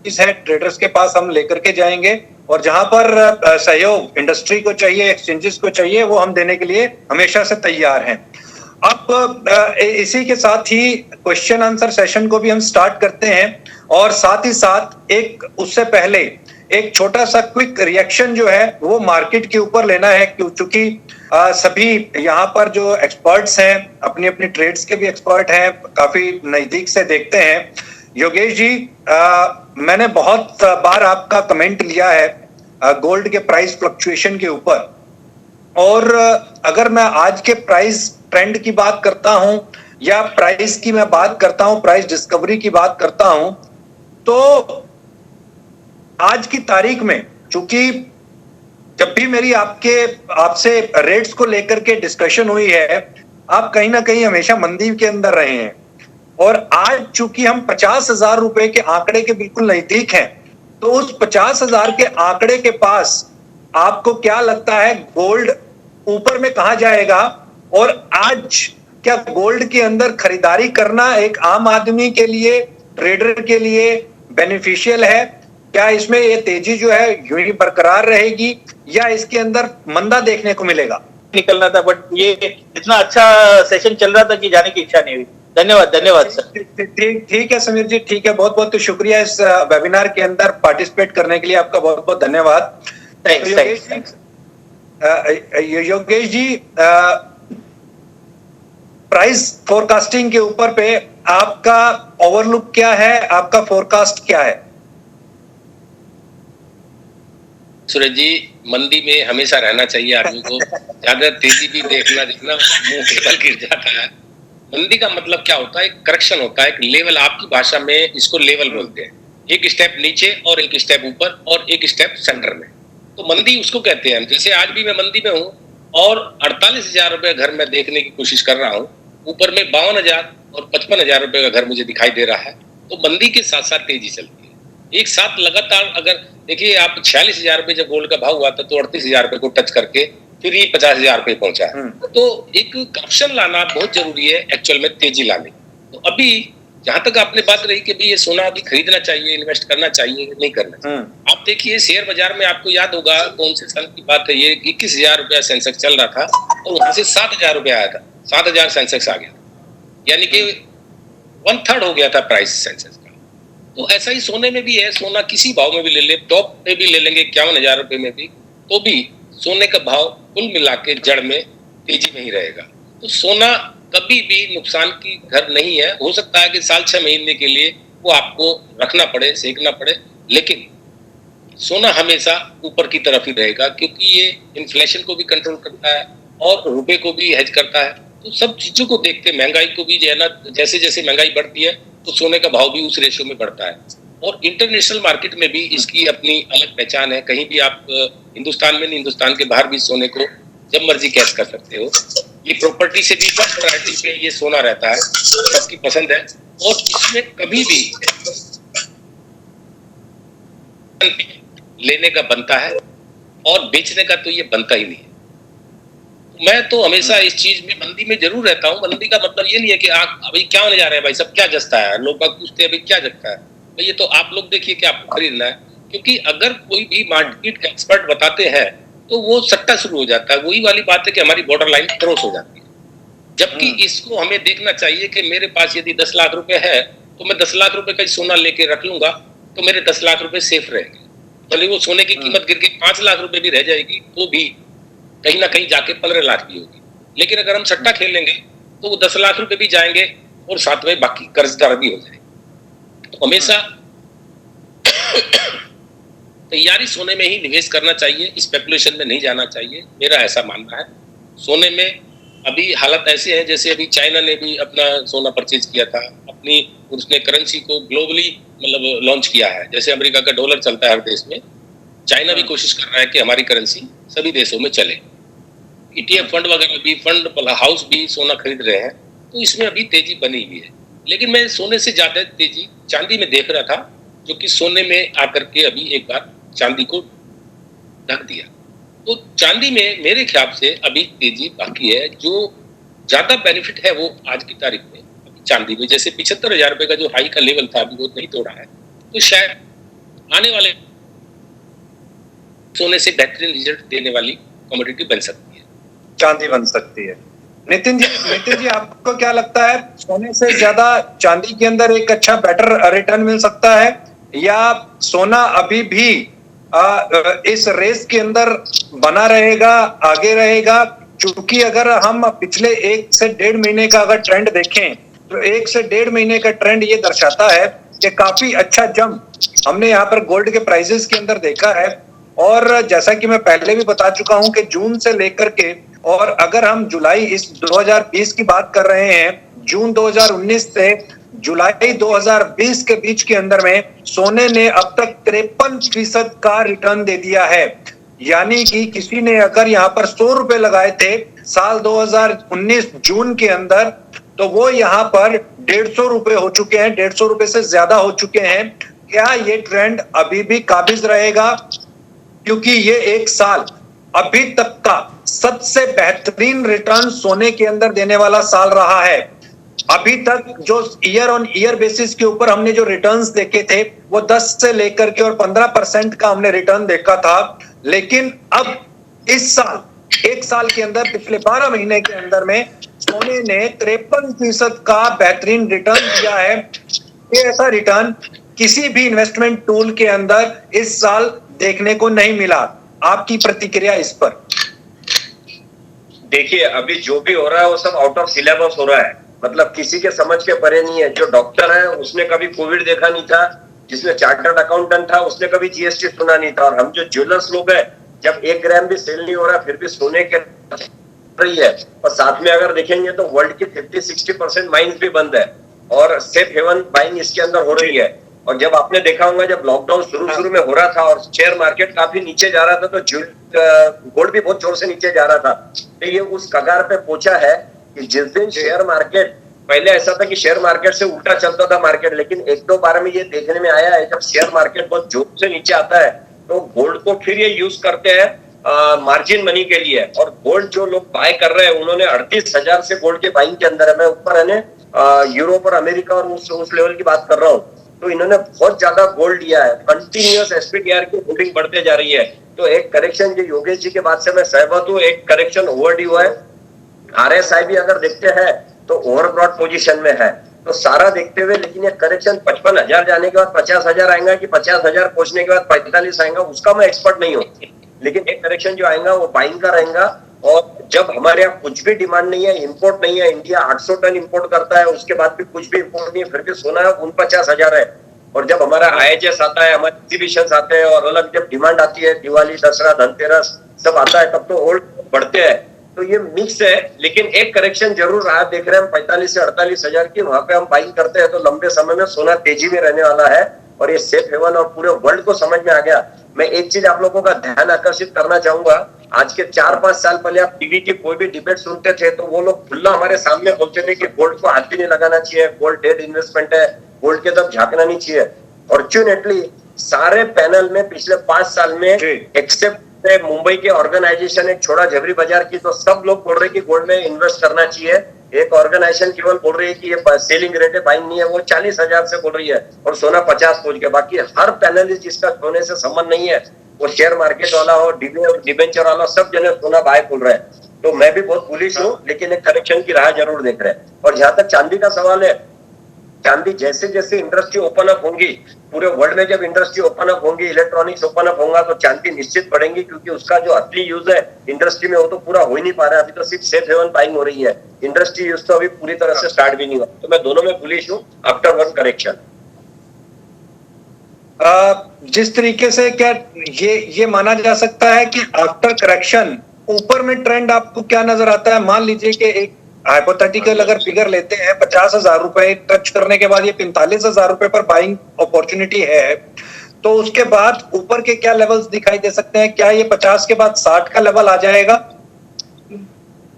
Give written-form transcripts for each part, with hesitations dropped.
Expertise है traders के पास हम लेकर के जाएंगे, और जहां पर सहयोग इंडस्ट्री को चाहिए, एक्सचेंजेस को चाहिए, वो हम देने के लिए हमेशा से तैयार हैं। अब इसी के साथ ही क्वेश्चन आंसर सेशन को भी हम स्टार्ट करते हैं, और साथ ही साथ एक उससे पहले एक छोटा सा क्विक रिएक्शन जो है वो मार्केट के ऊपर लेना है, क्योंकि सभी यहाँ पर जो एक्सपर्ट्स हैं अपनी अपनी ट्रेड्स के भी एक्सपर्ट हैं, काफी नजदीक से देखते हैं। योगेश जी, मैंने बहुत बार आपका कमेंट लिया है गोल्ड के प्राइस फ्लक्चुएशन के ऊपर, और अगर मैं आज के प्राइस ट्रेंड की बात करता हूं या प्राइस की मैं बात करता हूं, प्राइस डिस्कवरी की बात करता हूं, तो आज की तारीख में, चूंकि जब भी मेरी आपसे रेट्स को लेकर के डिस्कशन हुई है, आप कहीं ना कहीं हमेशा मंदी के अंदर रहे हैं, और आज चूंकि हम 50,000 रुपए के आंकड़े के बिल्कुल नजदीक हैं, तो उस 50,000 के आंकड़े के पास आपको क्या लगता है गोल्ड ऊपर में कहां जाएगा? और आज क्या गोल्ड के अंदर खरीदारी करना एक आम आदमी के लिए, ट्रेडर के लिए बेनिफिशियल है? क्या इसमें ये तेजी जो है यूं ही बरकरार रहेगी, या इसके अंदर मंदा देखने को मिलेगा? निकलना था, बट ये इतना अच्छा सेशन चल रहा था कि जाने की इच्छा नहीं हुई। धन्यवाद सर। ठीक है समीर जी, ठीक है, बहुत बहुत शुक्रिया इस वेबिनार के अंदर पार्टिसिपेट करने के लिए, आपका बहुत बहुत धन्यवाद। योगेश जी, प्राइस फोरकास्टिंग के ऊपर पे आपका ओवरलुक क्या है, आपका फोरकास्ट क्या है? सूरज जी, मंदी में हमेशा रहना चाहिए आदमी को, ज्यादा तेजी भी देखना मुंह केवल गिर जाता है। मंदी का मतलब क्या होता है? एक करेक्शन होता है, एक लेवल, आपकी भाषा में इसको लेवल बोलते हैं, एक स्टेप नीचे और एक स्टेप ऊपर और एक स्टेप सेंटर में, तो मंदी उसको कहते हैं। जैसे आज भी मैं मंदी में हूँ और 48,000 रुपए घर में देखने की कोशिश कर रहा हूँ, ऊपर में 52,000 और 55,000 रुपए का घर मुझे दिखाई दे रहा है, तो मंदी के साथ साथ तेजी चलती है। एक साथ लगातार अगर देखिए, आप 46,000 रुपए जब गोल्ड का भाव हुआ था तो 38,000 रुपए को टच करके फिर ये 50,000 रुपए पहुंचा है, तो एक करप्शन लाना बहुत जरूरी है एक्चुअल में तेजी लाने। तो अभी जहां तक आपने बात रही कि भाई ये सोना अभी खरीदना चाहिए, इन्वेस्ट करना चाहिए, नहीं करना चाहिए, आप देखिए शेयर बाजार में आपको याद होगा कौन से साल की बात है, ये 21,000 रुपया सेंसेक्स चल रहा था और वहां से 7,000 रुपया आया था, 7,000 सेंसेक्स आ गया, यानी कि 1/3 हो गया था प्राइस सेंसेक्स का। तो ऐसा ही सोने में भी है, सोना किसी भाव में भी ले ले, टॉप पे भी ले लेंगे 51,000 रुपए में भी, तो भी सोने का भाव कुल मिला के जड़ में तेजी में ही रहेगा। तो सोना कभी भी नुकसान की घर नहीं है। हो सकता है कि साल 6 महीने के लिए वो आपको रखना पड़े, सेकना पड़े, लेकिन सोना हमेशा ऊपर की तरफ ही रहेगा, क्योंकि ये इन्फ्लेशन को भी कंट्रोल करता है और रुपए को भी हेज करता है। तो सब चीजों को देखते, महंगाई को भी जो है ना, जैसे जैसे महंगाई बढ़ती है तो सोने का भाव भी उस रेशियो में बढ़ता है। और इंटरनेशनल मार्केट में भी इसकी अपनी अलग पहचान है। कहीं भी आप हिंदुस्तान में नहीं, हिंदुस्तान के बाहर भी सोने को जब मर्जी कैश कर सकते हो। ये प्रॉपर्टी से भी फर्स्ट प्रायोरिटी पे ये सोना रहता है, सबकी पसंद है, और इसमें कभी भी लेने का बनता है और बेचने का तो ये बनता ही नहीं है। मैं तो हमेशा इस चीज में मंदी में जरूर रहता हूँ। मंदी का मतलब ये नहीं है कि अभी क्या होने जा रहा है भाई, सब क्या जचता है, लोग बाग पूछते हैं अभी क्या जचता है भाई, ये तो आप लोग देखिए कि आपको खरीदना है, क्योंकि अगर कोई भी मार्केट का एक्सपर्ट बताते हैं तो वो सट्टा शुरू हो जाता है। वही वाली बात है कि हमारी बॉर्डर लाइन क्रॉस हो जाती है, जबकि इसको हमें देखना चाहिए कि मेरे पास यदि 10 लाख रुपए है तो मैं 10 लाख रुपए का सोना लेके रख लूंगा तो मेरे 10 लाख रुपए सेफ रहेंगे। भले वो सोने की कीमत गिर के 5 लाख रुपए भी रह जाएगी तो भी कहीं ना कहीं जाके 15 लाख भी होगी। लेकिन अगर हम सट्टा खेलेंगे तो वो 10 लाख रुपए भी जाएंगे और साथ में बाकी कर्जदार भी हो जाएंगे। तो हमेशा तैयारी सोने में ही निवेश करना चाहिए, स्पेकुलेशन में नहीं जाना चाहिए, मेरा ऐसा मानना है। सोने में अभी हालत ऐसे है जैसे अभी चाइना ने भी अपना सोना परचेज किया था, अपनी उसने करेंसी को ग्लोबली मतलब लॉन्च किया है। जैसे अमेरिका का डॉलर चलता है हर देश में, चाइना भी कोशिश कर रहा है कि हमारी करेंसी सभी देशों में चले। ETF फंड वगैरह भी, फंड हाउस भी सोना खरीद रहे हैं, तो इसमें अभी तेजी बनी हुई है। लेकिन मैं सोने से ज्यादा तेजी चांदी में देख रहा था, जो कि सोने में आकर के अभी एक बार चांदी को ढक दिया। तो चांदी में मेरे ख्याल से अभी तेजी बाकी है। जो ज्यादा बेनिफिट है वो आज की तारीख में चांदी में, जैसे 75,000 रुपए का जो हाई का लेवल था अभी वो नहीं तोड़ा है, तो शायद आने वाले सोने से बेहतरीन रिजल्ट देने वाली कमोडिटी बन सकती है, चांदी बन सकती है। नितिन जी आपको क्या लगता है, सोने से ज्यादा चांदी के अंदर एक अच्छा बेटर रिटर्न मिल सकता है, या सोना अभी भी इस रेस के अंदर बना रहेगा, आगे रहेगा? क्योंकि अगर हम पिछले 1 से 1.5 महीने का अगर ट्रेंड देखें तो 1 से 1.5 महीने का ट्रेंड ये दर्शाता है कि काफी अच्छा जंप हमने यहाँ पर गोल्ड के प्राइसेस के अंदर देखा है। और जैसा कि मैं पहले भी बता चुका हूं कि जून से लेकर के, और अगर हम जुलाई इस 2020 की बात कर रहे हैं, जून 2019 से जुलाई 2020 के बीच के अंदर में सोने ने अब तक 53% का रिटर्न दे दिया है। यानी कि किसी ने अगर यहाँ पर 100 रुपए लगाए थे साल 2019 जून के अंदर, तो वो यहाँ पर 150 रुपए हो चुके हैं, 150 रुपए से ज्यादा हो चुके हैं। क्या ये ट्रेंड अभी भी काबिज रहेगा? क्योंकि ये 1 साल अभी तक का सबसे बेहतरीन रिटर्न सोने के अंदर देने वाला साल रहा है। अभी तक जो ईयर ऑन ईयर बेसिस के ऊपर हमने जो रिटर्न्स देखे थे वो 10 से लेकर के और 15% का हमने रिटर्न देखा था, लेकिन अब इस साल 1 साल के अंदर, पिछले 12 महीने के अंदर में सोने ने 53% का बेहतरीन रिटर्न दिया है। ये ऐसा रिटर्न किसी भी इन्वेस्टमेंट टूल के अंदर इस साल देखने को नहीं मिला। आपकी प्रतिक्रिया इस पर? देखिए, अभी जो भी हो रहा है वो सब आउट ऑफ सिलेबस हो रहा है, मतलब किसी के समझ के परे नहीं है। जो डॉक्टर है उसने कभी कोविड देखा नहीं था, जिसने चार्टर्ड अकाउंटेंट था उसने कभी जीएसटी सुना नहीं था, और हम जो ज्वेलर्स लोग हैं, जब 1 ग्राम भी सेल नहीं हो रहा फिर भी सोने के रही है। और साथ में अगर देखेंगे तो वर्ल्ड की 50-60% माइंस भी बंद है और सेफ हेवन बाइंग इसके अंदर हो रही है। और जब आपने देखा होगा जब लॉकडाउन शुरू में हो रहा था और शेयर मार्केट काफी नीचे जा रहा था, तो गोल्ड भी बहुत जोर से नीचे जा रहा था। तो ये उस कगार पे पहुंचा है कि जिस दिन शेयर मार्केट, पहले ऐसा था कि शेयर मार्केट से उल्टा चलता था मार्केट, लेकिन 1-2 बार में ये देखने में आया है जब शेयर मार्केट बहुत जोर से नीचे आता है तो गोल्ड को फिर ये यूज करते हैं मार्जिन मनी के लिए। और गोल्ड जो लोग बाय कर रहे हैं उन्होंने 38,000 से गोल्ड के बाइंग के अंदर है। मैं ऊपर है यूरोप और अमेरिका और उस लेवल की बात कर रहा हूँ, तो इन्होंने बहुत ज्यादा गोल्ड लिया है। कंटिन्यूअस एसपीटीआर की होल्डिंग बढ़ते जा रही है। तो एक करेक्शन, जो योगेश जी के बात से मैं सहमत हूँ, एक करेक्शन ओवरड्यू है। आरएसआई भी अगर देखते हैं तो ओवरब्रॉड पोजीशन में है, तो सारा देखते हुए, लेकिन ये करेक्शन 55,000 जाने के बाद 50,000 आएगा कि 50,000 पहुंचने के बाद 45 आएगा, उसका मैं एक्सपर्ट नहीं हूँ। लेकिन एक करेक्शन जो आएगा वो बाइंग का रहेगा। और जब हमारे यहाँ कुछ भी डिमांड नहीं है, इंपोर्ट नहीं है, इंडिया 800 टन इंपोर्ट करता है, उसके बाद भी कुछ भी इंपोर्ट नहीं है, फिर भी सोना 49,000 है। और जब हमारा IHS आता है, हमारे एग्जीबिशन आते हैं और अलग जब डिमांड आती है, दिवाली, दसरा, धनतेरस सब आता है, तब तो ओल्ड बढ़ते हैं। तो ये मिक्स है, लेकिन एक करेक्शन जरूर रहा, देख रहे हैं हम 45 से 48,000 की, वहां पे हम बाइंग करते हैं तो लंबे समय में सोना तेजी में रहने वाला है। और ये सेफ हेवन और पूरे वर्ल्ड को समझ में आ गया। मैं एक चीज आप लोगों का ध्यान आकर्षित करना चाहूंगा, आज के 4-5 साल पहले आप टीवी की कोई भी डिबेट सुनते थे तो वो लोग खुला हमारे सामने बोलते थे कि गोल्ड को हाथ भी नहीं लगाना चाहिए, गोल्ड डेड इन्वेस्टमेंट है, गोल्ड के तरफ झांकना नहीं चाहिए। फॉर्चुनेटली सारे पैनल में पिछले 5 साल में एक्सेप्ट मुंबई के ऑर्गेनाइजेशन एक छोड़ा झबरी बाजार की, तो सब लोग बोल रहे कि गोल्ड में इन्वेस्ट करना चाहिए। एक ऑर्गेनाइजेशन केवल बोल रही है कि ये सेलिंग रेट है, बाइंग नहीं है, वो 40,000 से बोल रही है और सोना 50 पहुंच गया। बाकी हर पैनलिस्ट जिसका सोने से संबंध नहीं है, वो शेयर मार्केट वाला हो, डिबेंचर वाला, सब जने सोना बाय बोल रहे हैं। तो मैं भी बहुत बुलिश हूँ, लेकिन एक करेक्शन की राह जरूर देख रहे हैं। और जहां तक चांदी का सवाल है, चांदी जैसे जैसे इंडस्ट्री ओपन अप होंगी, पूरे वर्ल्ड में जब इंडस्ट्री ओपन अप होंगी, इलेक्ट्रॉनिक्स ओपन अप होगा, तो चांदी निश्चित बढ़ेंगी, क्योंकि उसका जो असली यूज है इंडस्ट्री में वो तो पूरा हो ही नहीं पा रहा है। अभी तो सिर्फ सेफ हेवन बाइंग हो रही है, इंडस्ट्री यूज तो अभी पूरी तरह से स्टार्ट भी नहीं हुआ। तो मैं दोनों में बुलिश हूँ आफ्टर वन करेक्शन। जिस तरीके से क्या ये माना जा सकता है कि आफ्टर करेक्शन ऊपर में ट्रेंड आपको क्या नजर आता है? मान लीजिए कि एक हाइपोथेटिकल अगर फिगर लेते हैं, 50,000 रुपए टच करने के बाद ये 45,000 रुपए पर बाइंग अपॉर्चुनिटी है, तो उसके बाद ऊपर के क्या लेवल्स दिखाई दे सकते हैं? क्या ये 50 के बाद 60 का लेवल आ जाएगा?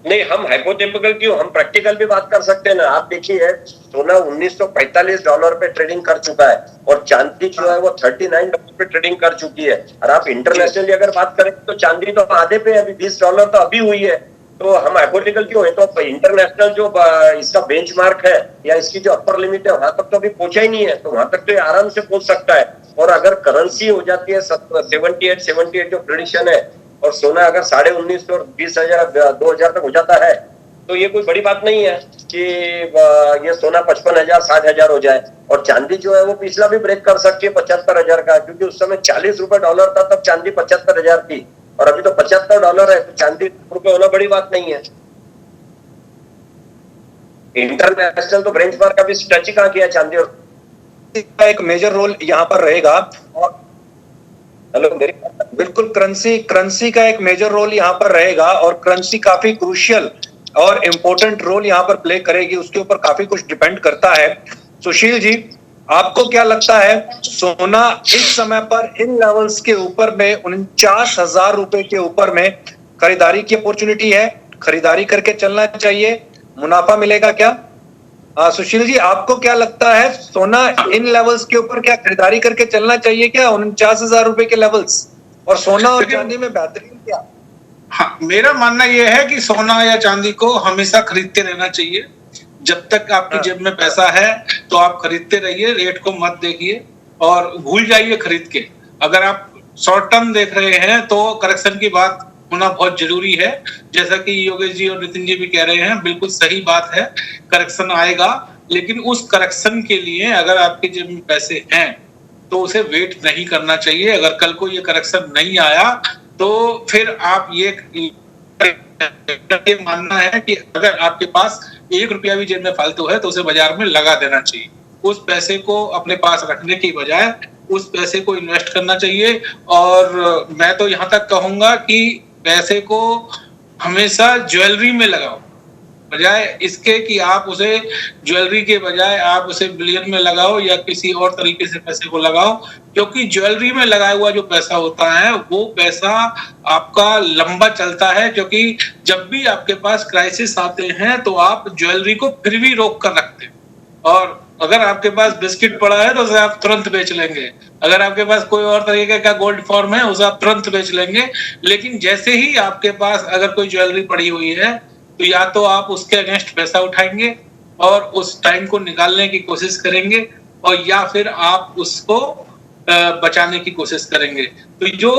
नहीं, हम हाइपोथेटिकल क्यों, हम प्रैक्टिकल भी बात कर सकते हैं ना। आप देखिए, सोना $1945 पे ट्रेडिंग कर चुका है और चांदी जो है वो $39 पे ट्रेडिंग कर चुकी है। और आप इंटरनेशनली अगर बात करें तो चांदी तो आधे पे, अभी $20 तो अभी हुई है। तो हम हाइपोथेटिकल क्यों है, तो इंटरनेशनल जो इसका बेंचमार्क है या इसकी जो अपर लिमिट है वहां तक तो अभी पहुंचा ही नहीं है, तो वहां तक तो आराम से पहुंच सकता है। और अगर करेंसी हो जाती है 78 जो प्रेडिक्शन है, और सोना अगर 19,500 और 20,000 2,000 तक हो जाता है, तो ये कोई बड़ी बात नहीं है कि ये सोना 55,000 60,000 हो जाए। और चांदी जो है वो पिछला भी ब्रेक कर सकती है 75,000 का, क्योंकि उस समय 40 रुपए डॉलर था, तब चांदी 75,000 थी, और अभी तो $75 है, तो चांदी रुपए होना बड़ी बात नहीं है। इंटरनेशनल तो बेंचमार्क अभी टच ही कहाँ किया चांदी, और का एक मेजर रोल यहाँ पर रहेगा। और हेलो मेरी बिल्कुल करेंसी का एक मेजर रोल यहाँ पर रहेगा, और करेंसी काफी क्रूशियल और इम्पोर्टेंट रोल यहाँ पर प्ले करेगी, उसके ऊपर काफी कुछ डिपेंड करता है। सुशील जी, आपको क्या लगता है, सोना इस समय पर इन लेवल्स के ऊपर में 49,000 रुपए के ऊपर में खरीदारी की अपॉर्चुनिटी है, खरीदारी करके चलना चाहिए, मुनाफा मिलेगा क्या? सुशील जी, आपको क्या लगता है, सोना इन लेवल्स के ऊपर क्या खरीदारी करके चलना चाहिए क्या, 49,000 रुपए के लेवल्स? और सोना और चांदी में बेहतरीन क्या? हाँ, मेरा मानना यह है कि सोना या चांदी को हमेशा खरीदते रहना चाहिए। जब तक आपकी जेब में पैसा है तो आप खरीदते रहिए, रेट को मत देखिए और भूल जाइए खरीद के। अगर आप शॉर्ट टर्म देख रहे हैं तो करेक्शन की बात होना बहुत जरूरी है। जैसा कि योगेश जी और नितिन जी भी कह रहे हैं, बिल्कुल सही बात है, करेक्शन आएगा, लेकिन उस करेक्शन के लिए अगर आपके जेब में पैसे हैं तो उसे वेट नहीं करना चाहिए। अगर कल को ये करेक्शन नहीं आया तो फिर आप ये मानना है कि अगर आपके पास 1 रुपया भी जेब में फालतू है तो उसे बाजार में लगा देना चाहिए। उस पैसे को अपने पास रखने की बजाय उस पैसे को इन्वेस्ट करना चाहिए। और मैं तो यहाँ तक कहूंगा कि पैसे को हमेशा ज्वेलरी में लगाओ, बजाय इसके कि आप उसे ज्वेलरी के बजाय आप उसे बिलियन में लगाओ या किसी और तरीके से पैसे को लगाओ, क्योंकि ज्वेलरी में लगाया हुआ जो पैसा होता है वो पैसा आपका लंबा चलता है। क्योंकि जब भी आपके पास क्राइसिस आते हैं तो आप ज्वेलरी को फिर भी रोक कर रखते हैं, और अगर आपके पास बिस्किट पड़ा है तो उसे आप तुरंत बेच लेंगे, अगर आपके पास कोई और तरीके का गोल्ड फॉर्म है उसे आप तुरंत बेच लेंगे। लेकिन जैसे ही आपके पास अगर कोई ज्वेलरी पड़ी हुई है तो या तो आप उसके अगेंस्ट पैसा उठाएंगे और उस टाइम को निकालने की कोशिश करेंगे, और या फिर आप उसको बचाने की कोशिश करेंगे। तो जो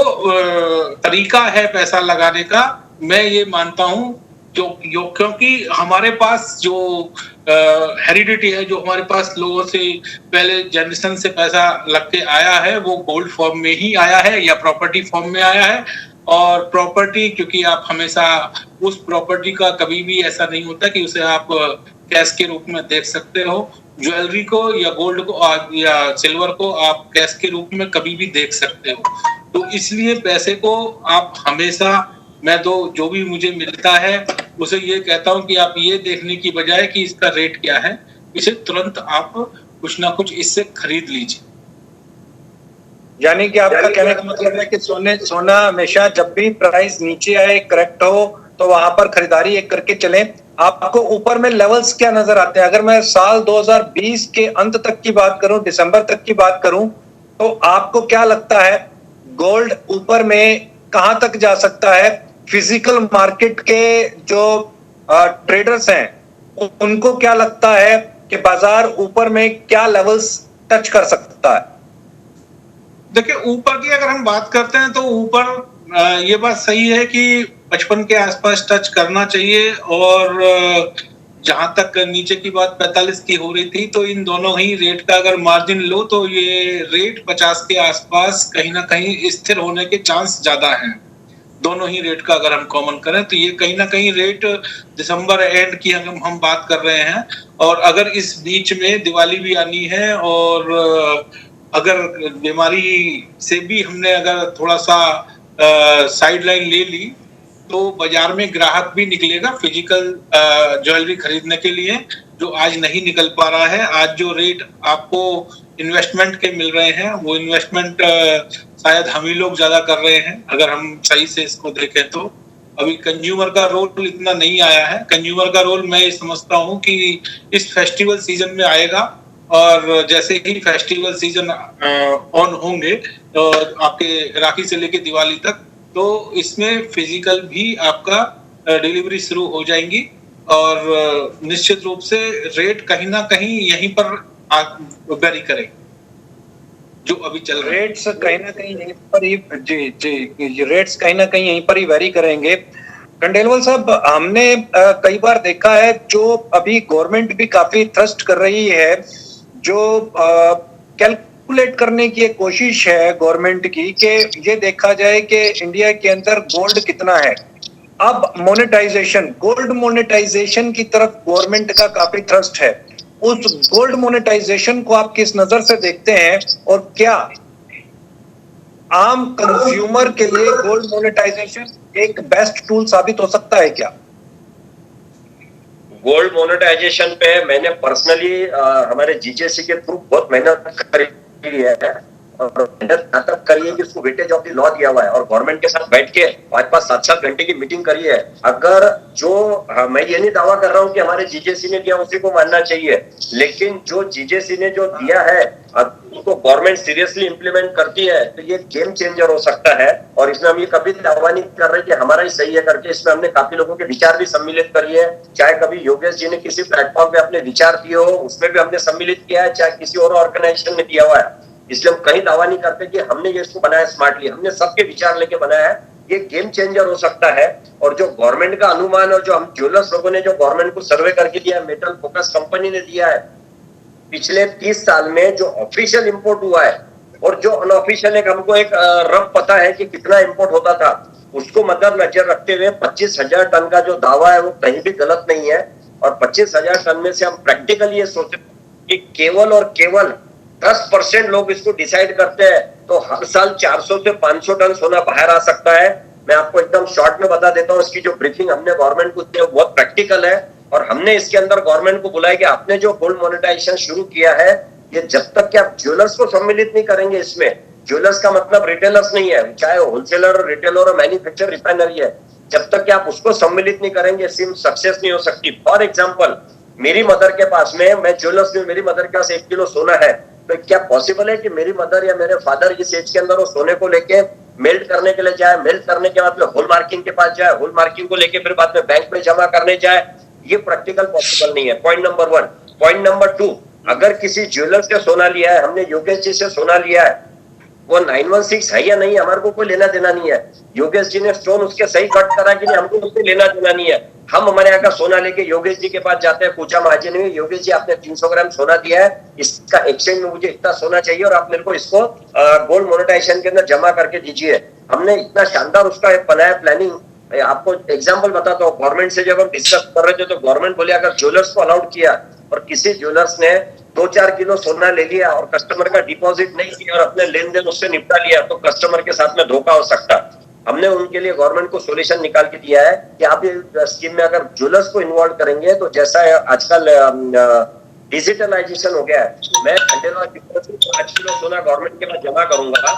तरीका है पैसा लगाने का, मैं ये मानता हूं क्योंकि हमारे पास जो हेरिडिटी है, जो हमारे पास लोगों से पहले जनरेशन से पैसा लग के आया है, वो गोल्ड फॉर्म में ही आया है या प्रॉपर्टी फॉर्म में आया है। और प्रॉपर्टी, क्योंकि आप हमेशा उस प्रॉपर्टी का कभी भी ऐसा नहीं होता कि उसे आप कैश के रूप में देख सकते हो। ज्वेलरी को या गोल्ड को या सिल्वर को आप कैश के रूप में कभी भी देख सकते हो। तो इसलिए पैसे को आप हमेशा, मैं तो जो भी मुझे मिलता है उसे ये कहता हूं कि आप ये देखने की बजाय कि इसका रेट क्या है, इसे तुरंत आप कुछ ना कुछ इससे खरीद लीजिए। यानी कि आपका कहने का मतलब है कि सोना हमेशा जब भी प्राइस नीचे आए, करेक्ट हो, तो वहां पर खरीदारी एक करके चलें। आपको ऊपर में लेवल्स क्या नजर आते हैं? अगर मैं साल 2020 के अंत तक की बात करूं, दिसंबर तक की बात करूं, तो आपको क्या लगता है गोल्ड ऊपर में कहां तक जा सकता है? फिजिकल मार्केट के जो ट्रेडर्स हैं उनको क्या लगता है कि बाजार ऊपर में क्या लेवल्स टच कर सकता है? देखिए, ऊपर की अगर हम बात करते हैं तो ऊपर ये बात सही है कि 55 के आसपास टच करना चाहिए, और जहां तक नीचे की बात 45 की हो रही थी, तो इन दोनों ही रेट का अगर मार्जिन लो तो ये रेट 50 के आसपास कहीं ना कहीं स्थिर होने के चांस ज्यादा हैं। दोनों ही रेट का अगर हम कॉमन करें तो ये कहीं ना कहीं रेट दिसंबर एंड की हम बात कर रहे हैं, और अगर इस बीच में दिवाली भी आनी है और अगर बीमारी से भी हमने अगर थोड़ा सा साइड लाइन ले ली तो बाजार में ग्राहक भी निकलेगा फिजिकल ज्वेलरी खरीदने के लिए, जो आज नहीं निकल पा रहा है। आज जो रेट आपको इन्वेस्टमेंट के मिल रहे हैं वो इन्वेस्टमेंट शायद हम ही लोग ज्यादा कर रहे हैं, अगर हम सही से इसको देखें तो। अभी कंज्यूमर का रोल इतना नहीं आया है। कंज्यूमर का रोल मैं ये समझता हूँ कि इस फेस्टिवल सीजन में आएगा, और जैसे ही फेस्टिवल सीजन ऑन होंगे तो आपके राखी से लेके दिवाली तक, तो इसमें फिजिकल भी आपका डिलीवरी शुरू हो जाएंगी, और निश्चित रूप से रेट कहीं ना कहीं यहीं पर वेरी करेंगे। जो अभी चल रहे हैं। रेट्स कहीं ना कहीं यहीं पर ही जी रेट्स कहीं ना कहीं यहीं पर ही वेरी करेंगे। खंडेलवाल साहब, हमने कई बार देखा है, जो अभी गवर्नमेंट भी काफी थ्रस्ट कर रही है, जो कैलकुलेट करने की एक कोशिश है गवर्नमेंट की कि ये देखा जाए कि इंडिया के अंदर गोल्ड कितना है। अब मोनेटाइजेशन, गोल्ड मोनेटाइजेशन की तरफ गवर्नमेंट का काफी थ्रस्ट है। उस गोल्ड मोनेटाइजेशन को आप किस नजर से देखते हैं, और क्या आम कंज्यूमर के लिए गोल्ड मोनेटाइजेशन एक बेस्ट टूल साबित हो सकता है क्या? गोल्ड मोनेटाइजेशन पे मैंने पर्सनली हमारे जीजेसी के थ्रू बहुत मेहनत करी है और मेहनत नाटक करी है कि उसको वेटेज ऑफ द लॉ दिया हुआ है और गवर्नमेंट के साथ बैठ के 5-5, 7-7 घंटे की मीटिंग करी है। अगर जो मैं ये नहीं दावा कर रहा हूँ कि हमारे जीजेसी ने दिया उसी को मानना चाहिए, लेकिन जो जीजेसी ने जो दिया है उसको गवर्नमेंट सीरियसली इंप्लीमेंट करती है तो ये गेम चेंजर हो सकता है। और इसमें हम ये कभी दावा नहीं कर रहे कि हमारा ही सही है करके, इसमें हमने काफी लोगों के विचार भी सम्मिलित करी है। चाहे कभी योगेश जी ने किसी प्लेटफॉर्म पे अपने विचार दिए हो उसमें भी हमने सम्मिलित किया है, चाहे किसी और ऑर्गेनाइजेशन ने दिया हुआ है। इसलिए हम कहीं दावा नहीं करते कि हमने ये इसको बनाया स्मार्टली, हमने सबके विचार लेके बनाया है। ये गेम चेंजर हो सकता है। और जो गवर्नमेंट का अनुमान और जो हम ज्वेलर्स लोगों ने जो गवर्नमेंट को सर्वे करके दिया, मेटल फोकस कंपनी ने दिया है, पिछले 30 साल में जो ऑफिशियल इंपोर्ट हुआ है और जो अनऑफिशियल एक हमको एक रफ पता है कि कितना इंपोर्ट होता था, उसको मद्देनजर रखते हुए 25,000 टन का जो दावा है वो कहीं भी गलत नहीं है। और 25,000 टन में से हम प्रैक्टिकली ये सोचे कि केवल और केवल 10% लोग इसको डिसाइड करते हैं तो हर साल 400 से 500 टन सोना बाहर आ सकता है। मैं आपको एकदम शॉर्ट में बता देता हूँ, इसकी जो ब्रीफिंग हमने गवर्नमेंट को दी है बहुत प्रैक्टिकल है। और हमने इसके अंदर गवर्नमेंट को बुलाया कि आपने जो गोल्ड मोनेटाइजेशन शुरू किया है, ये जब तक कि आप ज्वेलर्स को सम्मिलित नहीं करेंगे, इसमें ज्वेलर्स का मतलब रिटेलर्स नहीं है, चाहे होलसेलर, रिटेलर और मैन्युफैक्चर, रिफाइनरी है, जब तक कि आप उसको सम्मिलित नहीं करेंगे सिम सक्सेस नहीं हो सकती। फॉर एग्जाम्पल, मेरी मदर के पास में, मैं ज्वेलर्स में, मेरी मदर के पास 1 किलो सोना है, तो क्या पॉसिबल है कि मेरी मदर या मेरे फादर इस एज के अंदर वो सोने को लेके मेल्ट करने के लिए जाए, मेल्ट करने के बाद में होल मार्किंग के पास जाए, होल मार्किंग को लेके फिर बाद में बैंक में जमा करने जाए? ये प्रैक्टिकल पॉसिबल नहीं है। Point number 1। पॉइंट नंबर 2, अगर किसी ज्वेलर से सोना लिया है, हमने योगेश जी से सोना लिया है, वो 916 है या नहीं हमारे को कोई लेना देना नहीं है। योगेश जी ने स्टोन उसके सही कट करा कि नहीं, हमको उससे लेना देना नहीं है। हम हमारे यहाँ का सोना लेके योगेश जी के पास जाते हैं, पूछा महाजन ने, योगेश जी आपने 300 ग्राम सोना दिया है, इसका एक्सचेंज में मुझे इतना सोना चाहिए और आप मेरे को इसको गोल्ड मोनेटाइजेशन के अंदर जमा करके दीजिए। हमने इतना शानदार उसका बनाया प्लानिंग। आपको एग्जाम्पल बताता हूँ, गवर्नमेंट से जब हम डिस्कस कर रहे थे तो गवर्नमेंट बोले अगर ज्वेलर्स को अलाउड किया और किसी ज्वेलर्स ने 2-4 किलो सोना ले लिया और कस्टमर का डिपॉजिट नहीं किया और अपने लेन देन उससे निपटा लिया तो कस्टमर के साथ में धोखा हो सकता। हमने उनके लिए गवर्नमेंट को सोल्यूशन निकाल के दिया है कि आप ये स्कीम में अगर ज्वेलर्स को इन्वॉल्व करेंगे तो जैसा आजकल डिजिटलाइजेशन हो गया है, मैं 5 किलो सोना गवर्नमेंट के पास जमा करूंगा,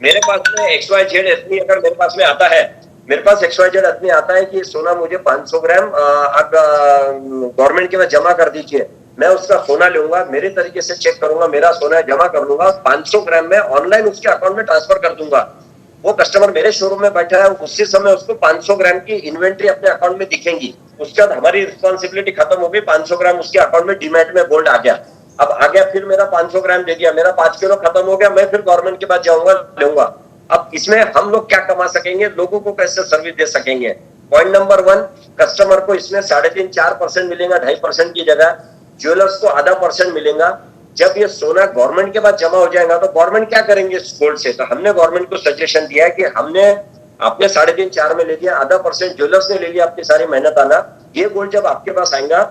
मेरे पास में XYZ एथनी अगर मेरे पास में आता है, मेरे पास XYZ एथनी आता है कि सोना मुझे 500 ग्राम आप गवर्नमेंट के पास जमा कर दीजिए, मैं उसका सोना लूंगा, मेरे तरीके से चेक करूंगा, मेरा सोना जमा कर लूंगा, 500 ग्राम में ऑनलाइन उसके अकाउंट में ट्रांसफर कर दूंगा। वो कस्टमर मेरे शोरूम में बैठा है, उसी समय उसको 500 ग्राम की इन्वेंट्री अपने अकाउंट में दिखेंगी। उसके बाद हमारी रिस्पॉन्सिबिलिटी खत्म हो गई, 500 ग्राम उसके अकाउंट में डीमैट में गोल्ड आ गया। अब आ गया, फिर मेरा 500 ग्राम दे दिया, मेरा 5 किलो खत्म हो गया, मैं फिर गवर्नमेंट के पास जाऊंगा, लूंगा। अब इसमें हम लोग क्या कमा सकेंगे, लोगों को कैसे सर्विस दे सकेंगे? पॉइंट नंबर 1, कस्टमर को इसमें 3.5-4% मिलेगा, 2.5% की जगह ज्वेलर्स को 0.5% मिलेगा। जब ये सोना गवर्नमेंट के पास जमा हो जाएगा तो गवर्नमेंट क्या करेंगे इस गोल्ड से? तो हमने गवर्नमेंट को सजेशन दिया है कि हमने आपने 3.5-4 में ले लिया, 0.5% ज्वेलर्स ने ले लिया, अपनी सारी मेहनत आना, ये गोल्ड जब आपके पास आएगा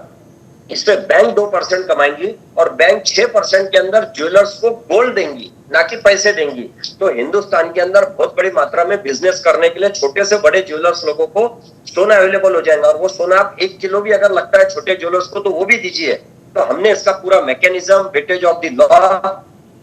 इसमें बैंक 2% कमाएंगी और बैंक 6% के अंदर ज्वेलर्स को गोल्ड देंगी, ना कि पैसे देंगी। तो हिंदुस्तान के अंदर बहुत बड़ी मात्रा में बिजनेस करने के लिए छोटे से बड़े ज्वेलर्स लोगों को सोना अवेलेबल हो जाएगा। और वो सोना आप 1 किलो भी अगर लगता है छोटे ज्वेलर्स को तो वो भी दीजिए। तो हमने इसका पूरा mechanism, weightage of the law,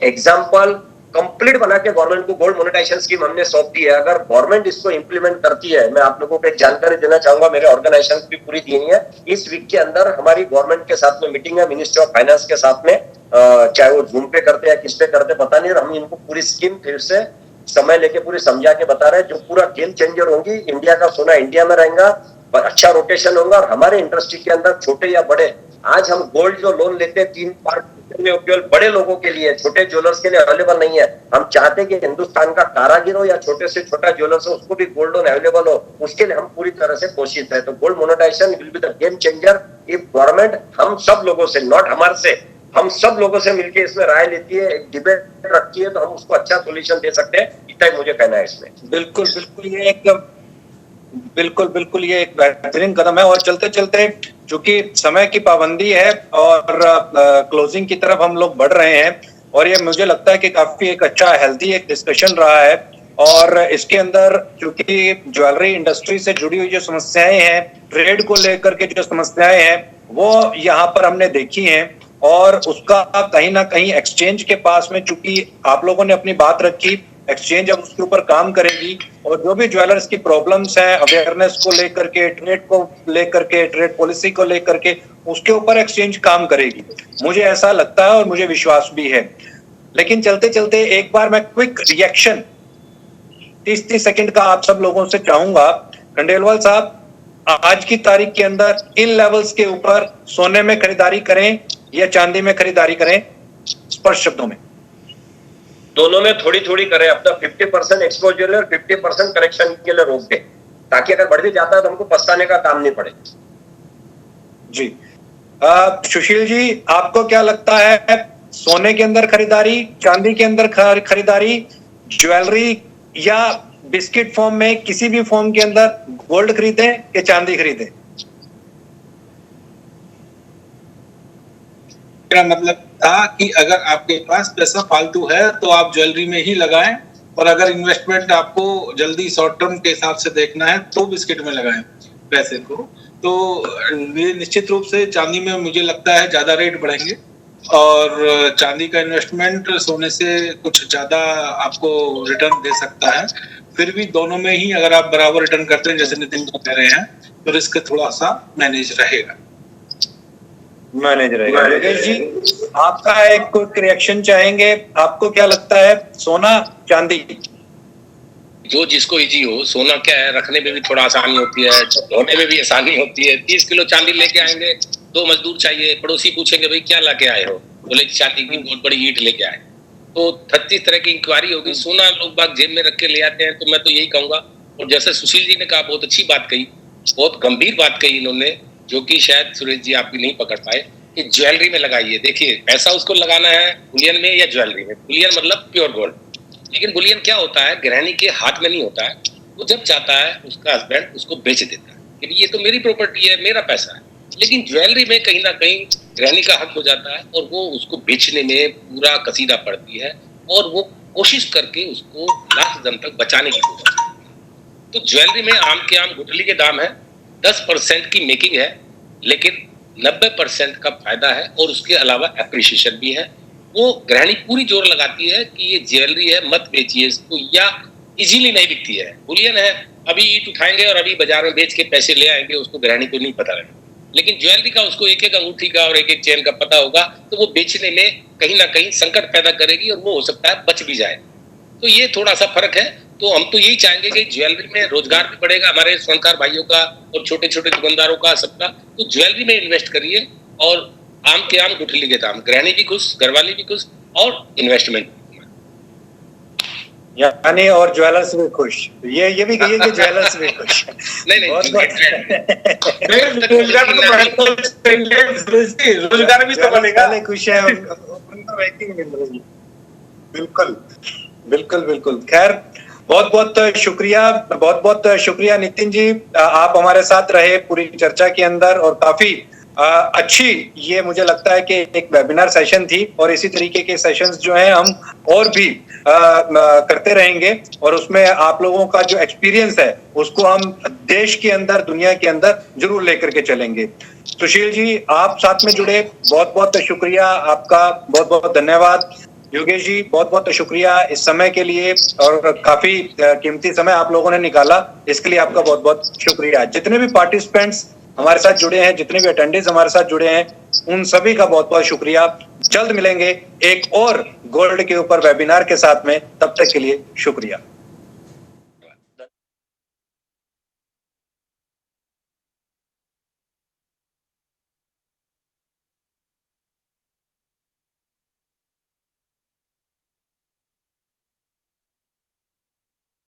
example complete बना के गवर्नमेंट को गोल्ड मोनेटाइजेशन स्कीम हमने सौंप दी है। अगर गवर्नमेंट इसको इंप्लीमेंट करती है, मैं आप लोगों को एक जानकारी देना चाहूंगा, मेरे ऑर्गेनाइजेशन भी पूरी दी है। इस वीक के अंदर हमारी गवर्नमेंट के साथ में मीटिंग है, मिनिस्ट्री ऑफ फाइनेंस के साथ में, चाहे वो जूम पे करते हैं किस पे करते पता नहीं, हम इनको पूरी स्कीम फिर से समय लेके पूरी समझा के बता रहे हैं, जो पूरा गेम चेंजर होगी। इंडिया का सोना इंडिया में रहेगा, अच्छा रोटेशन होगा और हमारे इंडस्ट्री के अंदर छोटे या बड़े, आज हम गोल्ड जो लोन लेते हैं 3 पार्ट केवल बड़े लोगों के लिए, छोटे ज्वेलर्स के लिए अवेलेबल नहीं है। हम चाहते हैं कि हिंदुस्तान का कारागिर हो या छोटे से छोटा ज्वेलर्स हो, उसको भी गोल्ड लोन अवेलेबल हो, उसके लिए हम पूरी तरह से कोशिश है। तो gold monetization will be the game changer if government हम सब लोगों से, नॉट हमारे से, हम सब लोगों से मिलकर इसमें राय लेती है, एक डिबेट रखती है, तो हम उसको अच्छा सोल्यूशन दे सकते हैं। इतना ही मुझे कहना है इसमें। बिल्कुल बिल्कुल ये एक बेहतरीन कदम है। और चलते चलते चूंकि समय की पाबंदी है और क्लोजिंग की तरफ हम लोग बढ़ रहे हैं, और ये मुझे लगता है कि काफी एक अच्छा हेल्दी एक डिस्कशन रहा है। और इसके अंदर चूंकि ज्वेलरी इंडस्ट्री से जुड़ी हुई जो समस्याएं हैं, ट्रेड को लेकर के जो समस्याएं हैं, वो यहाँ पर हमने देखी हैं। और उसका कहीं ना कहीं एक्सचेंज के पास में, चूंकि आप लोगों ने अपनी बात रखी, एक्सचेंज अब उसके ऊपर काम करेगी और जो भी ज्वेलर्स की प्रॉब्लम्स हैं अवेयरनेस को लेकर के, ट्रेड को लेकर के, ट्रेड पॉलिसी को लेकर के, उसके ऊपर एक्सचेंज काम करेगी, मुझे ऐसा लगता है और मुझे विश्वास भी है। लेकिन चलते चलते एक बार मैं क्विक रिएक्शन 30 सेकंड का आप सब लोगों से चाहूंगा। खंडेलवाल साहब, आज की तारीख के अंदर इन लेवल्स के ऊपर सोने में खरीदारी करें या चांदी में खरीदारी करें, स्पष्ट शब्दों में? दोनों में थोड़ी थोड़ी करें। अपना 50% एक्सपोजर और 50% करेक्शन के लिए रोक दे, ताकि अगर बढ़ भी जाता है तो हमको पछताने का काम नहीं पड़े। जी सुशील जी, आपको क्या लगता है, सोने के अंदर खरीदारी, चांदी के अंदर खरीदारी, ज्वेलरी या बिस्किट फॉर्म में किसी भी फॉर्म के अंदर गोल्ड खरीदें या चांदी खरीदें? मेरा मतलब था कि अगर आपके पास पैसा फालतू है तो आप ज्वेलरी में ही लगाएं, और अगर इन्वेस्टमेंट आपको जल्दी शॉर्ट टर्म के हिसाब से देखना है तो बिस्किट में लगाएं पैसे को। तो ये निश्चित रूप से चांदी में मुझे लगता है ज्यादा रेट बढ़ेंगे, और चांदी का इन्वेस्टमेंट सोने से कुछ ज्यादा आपको रिटर्न दे सकता है। फिर भी दोनों में ही अगर आप बराबर रिटर्न करते हैं, जैसे नितिन जी कह रहे हैं, तो रिस्क थोड़ा सा मैनेज रहेगा। योगेश जी, आपका एक क्विक रिएक्शन चाहेंगे, आपको क्या लगता है, सोना चांदी? जो जिसको इजी हो। सोना क्या है, रखने में भी थोड़ा आसानी होती है, धोने में भी आसानी होती है। 30 किलो चांदी लेके आएंगे, 2 मजदूर चाहिए, पड़ोसी पूछेंगे भाई क्या लाके आए हो, बोले चांदी की बहुत बड़ी ईंट लेके आए, तो 36 तरह की इंक्वायरी होगी। सोना लोग बाग जेब में रख के ले आते हैं। तो मैं तो यही कहूंगा, और जैसे सुशील जी ने कहा, बहुत अच्छी बात कही, बहुत गंभीर बात कही इन्होंने, जो कि शायद सुरेश जी आप भी नहीं पकड़ पाए, कि ज्वेलरी में लगाइए। देखिए, पैसा उसको लगाना है बुलियन में या ज्वेलरी में। बुलियन मतलब प्योर गोल्ड, लेकिन बुलियन क्या होता है, गृहिणी के हाथ में नहीं होता है। वो जब चाहता है उसका हस्बैंड उसको बेच देता है कि ये तो मेरी प्रॉपर्टी है, मेरा पैसा है। लेकिन ज्वेलरी में कहीं ना कहीं गृहिणी का हक हो जाता है, और वो उसको बेचने में पूरा कसीदा पड़ती है, और वो कोशिश करके उसको लास्ट दम तक बचाने की कोशिश करती है। तो ज्वेलरी में आम के आम गुठली के दाम है, 10% की मेकिंग है, लेकिन 90% का फायदा है, और उसके अलावा एप्रिशिएशन भी है। वो गृहिणी पूरी जोर लगाती है कि ये ज्वेलरी है, मत बेचिए इसको, या इजीली नहीं बिकती है। बुलियन है, अभी ईंट उठाएंगे और अभी बाजार में बेच के पैसे ले आएंगे, उसको गृहिणी को नहीं पता रहेगा। लेकिन ज्वेलरी का उसको एक एक अंगूठी का और एक एक चेन का पता होगा, तो वो बेचने में कहीं ना कहीं संकट पैदा करेगी, और वो हो सकता है बच भी जाए। तो ये थोड़ा सा फर्क है। तो हम तो यही चाहेंगे कि ज्वेलरी में रोजगार भी बढ़ेगा हमारे स्वर्णकार भाइयों का और छोटे छोटे दुकानदारों का, सबका। तो ज्वेलरी में इन्वेस्ट करिए, और आम के आम गुठली के दाम, गृहिणी भी खुश, घरवाली भी खुश, और इन्वेस्टमेंट यानी, और ज्वेलर्स भी खुश। ये भी कहिए कि ज्वेलर्स भी खुश। नहीं रोजगार भी तो बनेगा, खुश है, बिल्कुल। खैर, बहुत बहुत शुक्रिया नितिन जी, आप हमारे साथ रहे पूरी चर्चा के अंदर, और काफी अच्छी ये मुझे लगता है कि एक वेबिनार सेशन थी, और इसी तरीके के सेशंस जो हैं हम और भी करते रहेंगे, और उसमें आप लोगों का जो एक्सपीरियंस है उसको हम देश के अंदर, दुनिया के अंदर जरूर लेकर के चलेंगे। सुशील जी, आप साथ में जुड़े, बहुत बहुत शुक्रिया आपका, बहुत बहुत धन्यवाद। योगेश जी, बहुत बहुत शुक्रिया इस समय के लिए, और काफी कीमती समय आप लोगों ने निकाला, इसके लिए आपका बहुत बहुत शुक्रिया। जितने भी पार्टिसिपेंट्स हमारे साथ जुड़े हैं, जितने भी अटेंडेंट्स हमारे साथ जुड़े हैं, उन सभी का बहुत बहुत शुक्रिया। जल्द मिलेंगे एक और गोल्ड के ऊपर वेबिनार के साथ में, तब तक के लिए शुक्रिया।